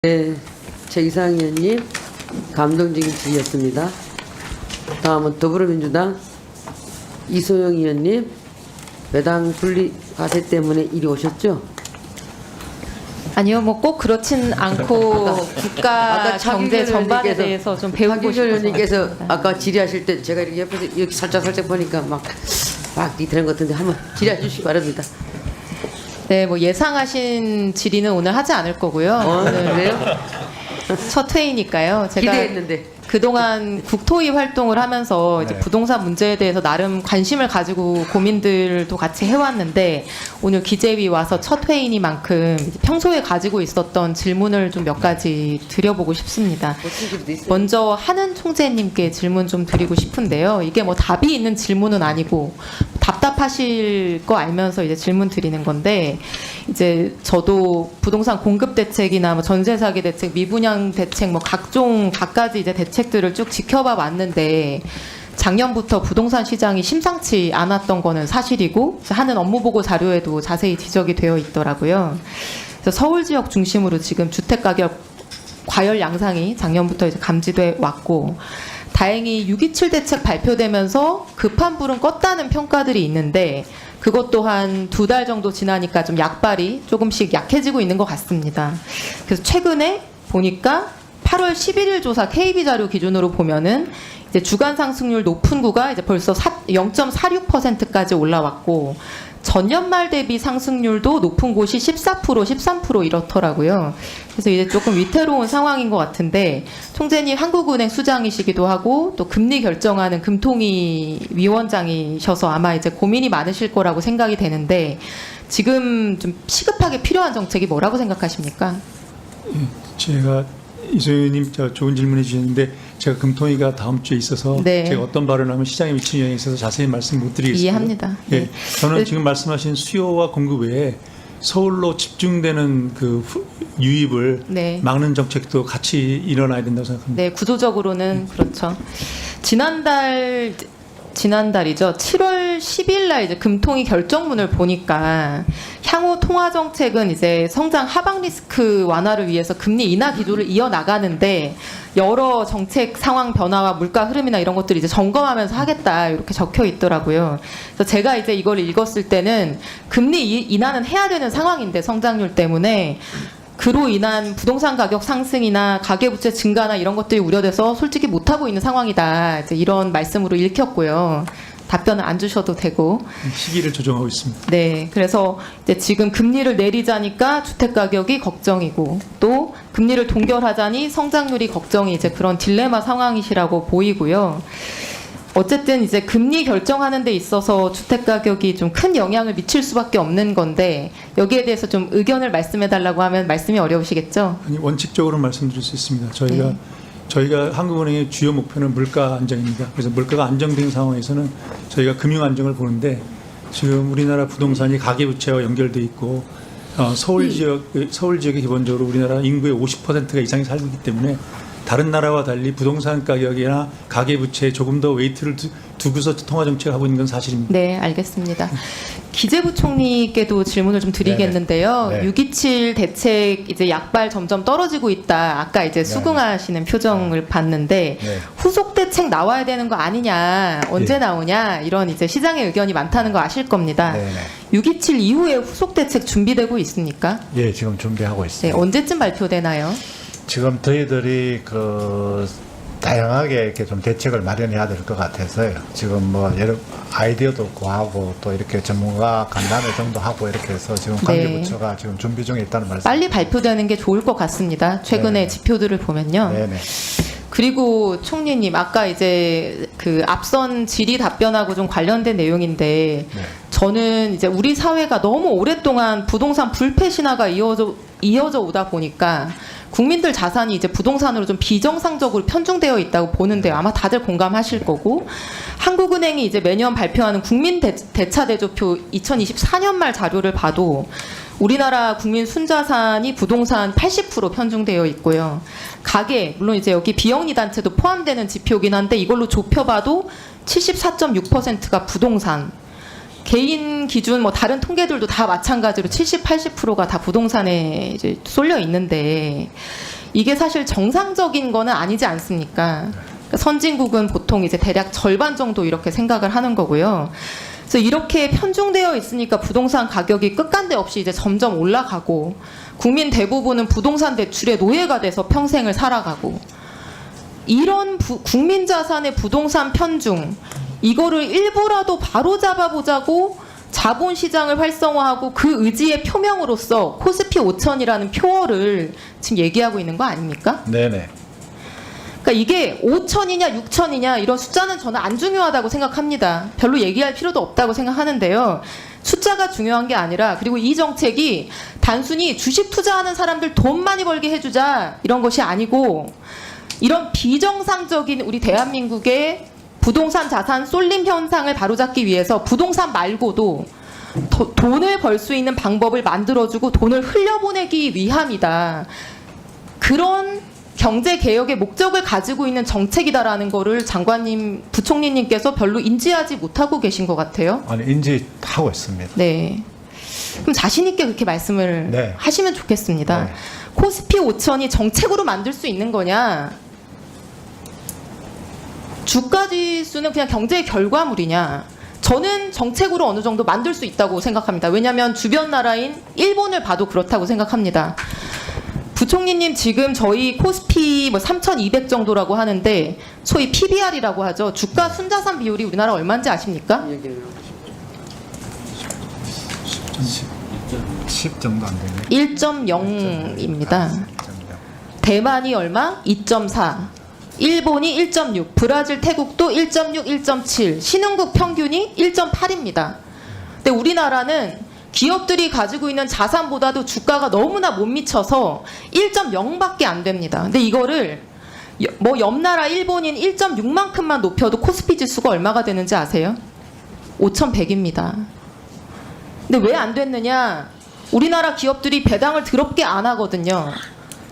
네, 최기상 의원님 감동적인 질의였습니다. 다음은 더불어민주당 이소영 의원님, 배당 분리 과세 때문에 이리 오셨죠? 아니요, 뭐 꼭 그렇진 않고 국가 경제 전반에 대해서 좀 배우고 싶어서. 의원님께서 아까 질의하실 때 제가 이렇게 옆에서 이렇게 살짝 보니까 막 되는 것 같은데 한번 질의해 주시기 바랍니다. 네, 뭐 예상하신 질의는 오늘 하지 않을 거고요. 오늘 그래요? 첫 회의니까요. 제가 기대했는데. 그동안 국토위 활동을 하면서 이제 부동산 문제에 대해서 나름 관심을 가지고 고민들도 같이 해왔는데 오늘 기재위 와서 첫 회의니만큼 평소에 가지고 있었던 질문을 좀 몇 가지 드려보고 싶습니다. 먼저 한은 총재님께 질문 좀 드리고 싶은데요. 이게 뭐 답이 있는 질문은 아니고 답답하실 거 알면서 이제 질문 드리는 건데, 이제 저도 부동산 공급 대책이나 뭐 전세 사기 대책, 미분양 대책, 뭐 각종 갖가지 이제 대책들을 쭉 지켜봐 왔는데 작년부터 부동산 시장이 심상치 않았던 거는 사실이고 하는 업무 보고 자료에도 자세히 지적이 되어 있더라고요. 그래서 서울 지역 중심으로 지금 주택 가격 과열 양상이 작년부터 이제 감지돼 왔고, 다행히 6.27 대책 발표되면서 급한 불은 껐다는 평가들이 있는데 그것 또한 2달 정도 지나니까 좀 약발이 조금씩 약해지고 있는 것 같습니다. 그래서 최근에 보니까 8월 11일 조사 KB 자료 기준으로 보면은 이제 주간 상승률 높은 구가 이제 벌써 0.46%까지 올라왔고, 전년 말 대비 상승률도 높은 곳이 14%, 13% 이렇더라고요. 그래서 이제 조금 위태로운 상황인 것 같은데, 총재님 한국은행 수장이시기도 하고 또 금리 결정하는 금통위 위원장이셔서 아마 이제 고민이 많으실 거라고 생각이 되는데, 지금 좀 시급하게 필요한 정책이 뭐라고 생각하십니까? 제가 이소연님 좋은 질문해 주셨는데 제가 금통위가 다음 주에 있어서 네. 제가 어떤 발언을 하면 시장에 미치는 영향에 있어서 자세히 말씀 못 드리겠습니다. 이해합니다. 예, 네. 저는 지금 말씀하신 수요와 공급 외에 서울로 집중되는 그 유입을 네. 막는 정책도 같이 일어나야 된다고 생각합니다. 네, 구조적으로는 그렇죠. 지난달이죠. 7월 10일 날 이제 금통위 결정문을 보니까 향후 통화 정책은 이제 성장 하방 리스크 완화를 위해서 금리 인하 기조를 이어나가는데 여러 정책 상황 변화와 물가 흐름이나 이런 것들을 이제 점검하면서 하겠다 이렇게 적혀 있더라고요. 그래서 제가 이제 이걸 읽었을 때는 금리 인하는 해야 되는 상황인데 성장률 때문에 그로 인한 부동산 가격 상승이나 가계부채 증가나 이런 것들이 우려돼서 솔직히 못하고 있는 상황이다. 이제 이런 말씀으로 읽혔고요. 답변을 안 주셔도 되고. 시기를 조정하고 있습니다. 네, 그래서 이제 지금 금리를 내리자니까 주택 가격이 걱정이고 또 금리를 동결하자니 성장률이 걱정이 이제 그런 딜레마 상황이시라고 보이고요. 어쨌든 이제 금리 결정하는 데 있어서 주택 가격이 좀 큰 영향을 미칠 수밖에 없는 건데 여기에 대해서 좀 의견을 말씀해 달라고 하면 말씀이 어려우시겠죠? 아니, 원칙적으로 말씀드릴 수 있습니다. 저희가 한국은행의 주요 목표는 물가 안정입니다. 그래서 물가가 안정된 상황에서는 저희가 금융 안정을 보는데 지금 우리나라 부동산이 가계부채와 연결돼 있고 서울 지역에 기본적으로 우리나라 인구의 50%가 이상이 살고 있기 때문에 다른 나라와 달리 부동산 가격이나 가계부채에 조금 더 웨이트를 두고서 통화정책을 하고 있는 건 사실입니다. 네, 알겠습니다. 기재부총리께도 질문을 좀 드리겠는데요. 네. 6.27 대책 이제 약발 점점 떨어지고 있다. 아까 이제 수긍하시는 표정을 봤는데 네. 후속 대책 나와야 되는 거 아니냐, 언제 나오냐 이런 이제 시장의 의견이 많다는 거 아실 겁니다. 네. 6.27 이후에 후속 대책 준비되고 있습니까? 예, 지금 준비하고 네, 있습니다. 언제쯤 발표되나요? 지금 저희들이 다양하게 이렇게 좀 대책을 마련해야 될 것 같아서요. 지금 뭐 여러 아이디어도 구하고 또 이렇게 전문가 간담회 정도 하고 이렇게 해서 지금 관계부처가 지금 준비 중에 있다는 말씀. 빨리 발표되는 게 좋을 것 같습니다. 최근에 네. 지표들을 보면요. 네네. 그리고 총리님 아까 이제 그 앞선 질의 답변하고 좀 관련된 내용인데 네. 저는 이제 우리 사회가 너무 오랫동안 부동산 불패 신화가 이어져 오다 보니까 국민들 자산이 이제 부동산으로 좀 비정상적으로 편중되어 있다고 보는데 아마 다들 공감하실 거고, 한국은행이 이제 매년 발표하는 국민 대차 대조표 2024년 말 자료를 봐도 우리나라 국민 순자산이 부동산 80% 편중되어 있고요. 가계, 물론 이제 여기 비영리 단체도 포함되는 지표긴 한데 이걸로 좁혀봐도 74.6%가 부동산, 개인 기준 뭐 다른 통계들도 다 마찬가지로 70, 80%가 다 부동산에 이제 쏠려 있는데 이게 사실 정상적인 거는 아니지 않습니까? 그러니까 선진국은 보통 이제 대략 절반 정도 이렇게 생각을 하는 거고요. 그래서 이렇게 편중되어 있으니까 부동산 가격이 끝간데 없이 이제 점점 올라가고 국민 대부분은 부동산 대출의 노예가 돼서 평생을 살아가고 이런 국민 자산의 부동산 편중 이거를 일부라도 바로 잡아보자고 자본시장을 활성화하고 그 의지의 표명으로서 코스피 5천이라는 표어를 지금 얘기하고 있는 거 아닙니까? 네네. 그러니까 이게 5천이냐 6천이냐 이런 숫자는 저는 안 중요하다고 생각합니다. 별로 얘기할 필요도 없다고 생각하는데요. 숫자가 중요한 게 아니라 그리고 이 정책이 단순히 주식 투자하는 사람들 돈 많이 벌게 해주자 이런 것이 아니고 이런 비정상적인 우리 대한민국의 부동산 자산 쏠림 현상을 바로잡기 위해서 부동산 말고도 돈을 벌 수 있는 방법을 만들어주고 돈을 흘려보내기 위함이다. 그런 경제 개혁의 목적을 가지고 있는 정책이다라는 거를 장관님, 부총리님께서 별로 인지하지 못하고 계신 것 같아요. 아니 인지하고 있습니다. 네. 그럼 자신 있게 그렇게 말씀을 네. 하시면 좋겠습니다. 네. 코스피 5천이 정책으로 만들 수 있는 거냐? 주가 지수는 그냥 경제의 결과물이냐? 저는 정책으로 어느 정도 만들 수 있다고 생각합니다. 왜냐하면 주변 나라인 일본을 봐도 그렇다고 생각합니다. 부총리님 지금 저희 코스피 뭐 3,200 정도라고 하는데 소위 PBR이라고 하죠. 주가 순자산 비율이 우리나라 얼마인지 아십니까? 10 정도 안 되네. 1.0입니다. 대만이 얼마? 2.4. 일본이 1.6. 브라질, 태국도 1.6, 1.7. 신흥국 평균이 1.8입니다. 근데 우리나라는 기업들이 가지고 있는 자산보다도 주가가 너무나 못 미쳐서 1.0밖에 안 됩니다. 근데 이거를 뭐 옆나라 일본인 1.6만큼만 높여도 코스피 지수가 얼마가 되는지 아세요? 5,100입니다. 근데 왜 안 됐느냐? 우리나라 기업들이 배당을 더럽게 안 하거든요.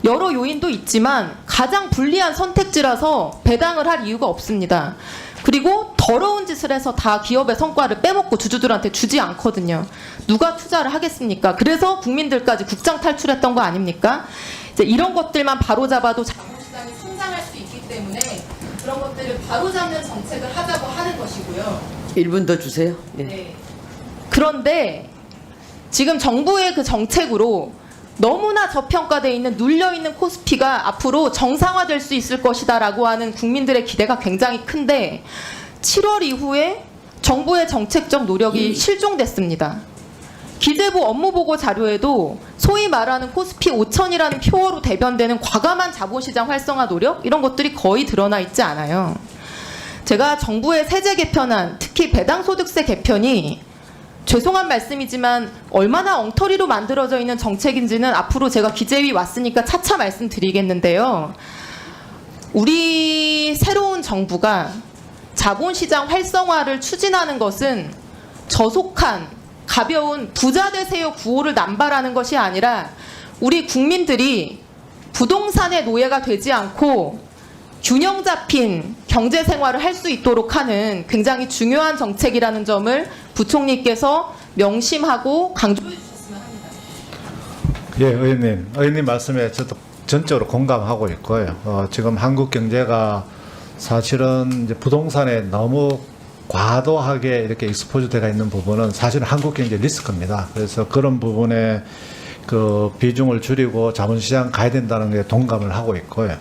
여러 요인도 있지만 가장 불리한 선택지라서 배당을 할 이유가 없습니다. 그리고 더러운 짓을 해서 다 기업의 성과를 빼먹고 주주들한테 주지 않거든요. 누가 투자를 하겠습니까? 그래서 국민들까지 국장 탈출했던 거 아닙니까? 이제 이런 것들만 바로잡아도 자본시장이 성장할 수 있기 때문에 그런 것들을 바로잡는 정책을 하자고 하는 것이고요. 1분 더 주세요. 네. 네. 그런데 지금 정부의 그 정책으로 너무나 저평가되어 있는 눌려있는 코스피가 앞으로 정상화될 수 있을 것이다라고 하는 국민들의 기대가 굉장히 큰데 7월 이후에 정부의 정책적 노력이 실종됐습니다. 기재부 업무보고 자료에도 소위 말하는 코스피 5천이라는 표어로 대변되는 과감한 자본시장 활성화 노력 이런 것들이 거의 드러나 있지 않아요. 제가 정부의 세제 개편안, 특히 배당소득세 개편이 죄송한 말씀이지만 얼마나 엉터리로 만들어져 있는 정책인지는 앞으로 제가 기재위 왔으니까 차차 말씀드리겠는데요. 우리 새로운 정부가 자본시장 활성화를 추진하는 것은 저속한 가벼운 부자 되세요 구호를 남발하는 것이 아니라 우리 국민들이 부동산의 노예가 되지 않고 균형 잡힌 경제 생활을 할 수 있도록 하는 굉장히 중요한 정책이라는 점을 부총리께서 명심하고 강조해 주셨으면 합니다. 예, 의원님 말씀에 저도 전적으로 공감하고 있고요. 지금 한국 경제가 사실은 이제 부동산에 너무 과도하게 이렇게 익스포즈되어 있는 부분은 사실은 한국 경제 리스크입니다. 그래서 그런 부분에 그 비중을 줄이고 자본시장 가야 된다는 게 동감을 하고 있고요.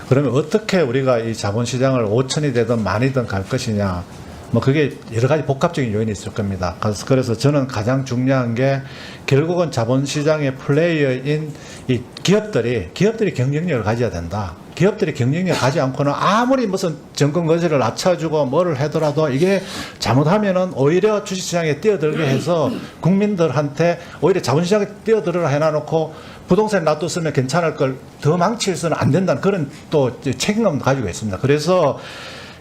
그러면 어떻게 우리가 이 자본시장을 5천이 되든 만이든 갈 것이냐, 뭐 그게 여러 가지 복합적인 요인이 있을 겁니다. 그래서 저는 가장 중요한 게 결국은 자본시장의 플레이어인 이 기업들이 경쟁력을 가져야 된다. 기업들이 경쟁력을 가지 않고는 아무리 무슨 정권 거세를 낮춰주고 뭐를 하더라도 이게 잘못하면은 오히려 주식시장에 뛰어들게 해서 국민들한테 오히려 자본시장에 뛰어들으라 해놔놓고 부동산에 놔뒀으면 괜찮을 걸 더 망치해서는 안 된다는 그런 또 책임감도 가지고 있습니다. 그래서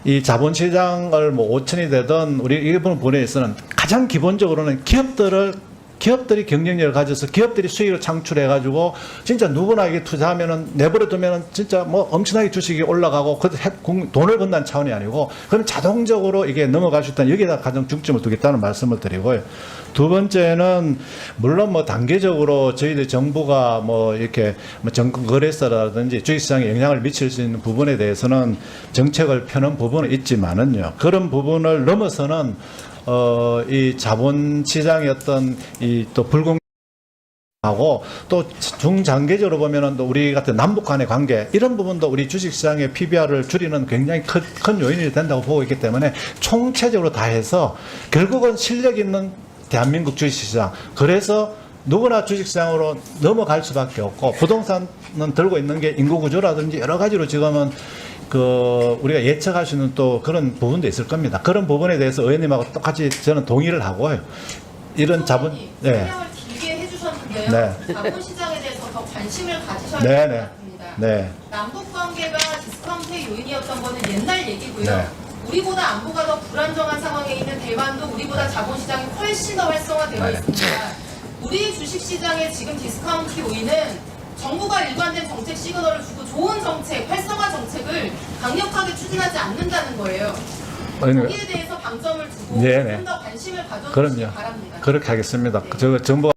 이 자본시장을 뭐 5천이 되든 우리 일본 분야에서는 가장 기본적으로는 기업들을 기업들이 경쟁력을 가져서 기업들이 수익을 창출해가지고 진짜 누구나 이게 투자하면은 내버려 두면은 진짜 뭐 엄청나게 주식이 올라가고 돈을 번다는 차원이 아니고 그럼 자동적으로 이게 넘어갈 수 있다는 여기에다 가장 중점을 두겠다는 말씀을 드리고요. 두 번째는 물론 뭐 단계적으로 저희들 정부가 뭐 이렇게 뭐 정권 거래소라든지 주식시장에 영향을 미칠 수 있는 부분에 대해서는 정책을 펴는 부분은 있지만은요. 그런 부분을 넘어서는 이 자본시장의 어떤 이 또 불공 하고 또 중장기적으로 보면은 또 우리 같은 남북 간의 관계 이런 부분도 우리 주식시장의 PBR을 줄이는 굉장히 큰 요인이 된다고 보고 있기 때문에 총체적으로 다 해서 결국은 실력 있는 대한민국 주식시장 그래서 누구나 주식시장으로 넘어갈 수밖에 없고 부동산은 들고 있는 게 인구구조라든지 여러 가지로 지금은 우리가 예측할 수 있는 또 그런 부분도 있을 겁니다. 그런 부분에 대해서 의원님하고 똑같이 저는 동의를 하고요. 이런 자본, 설명을 길게 해주셨는데요. 네. 자본시장에 대해서 더 관심을 가지셔야 네, 될 것 네. 같습니다. 네. 남북 관계가 디스카운트의 요인이었던 거는 옛날 얘기고요. 네. 우리보다 안보가 더 불안정한 상황에 있는 대만도 우리보다 자본시장이 훨씬 더 활성화되어 네. 있습니다. 우리 주식시장의 지금 디스카운트 요인은 정부가 일관된 정책 시그널을 주고 좋은 정책, 활성화 정책을 강력하게 추진하지 않는다는 거예요. 거기에 대해서 방점을 두고 네, 네. 좀 더 관심을 가져주시기 그럼요. 바랍니다. 그렇게 하겠습니다. 저 정부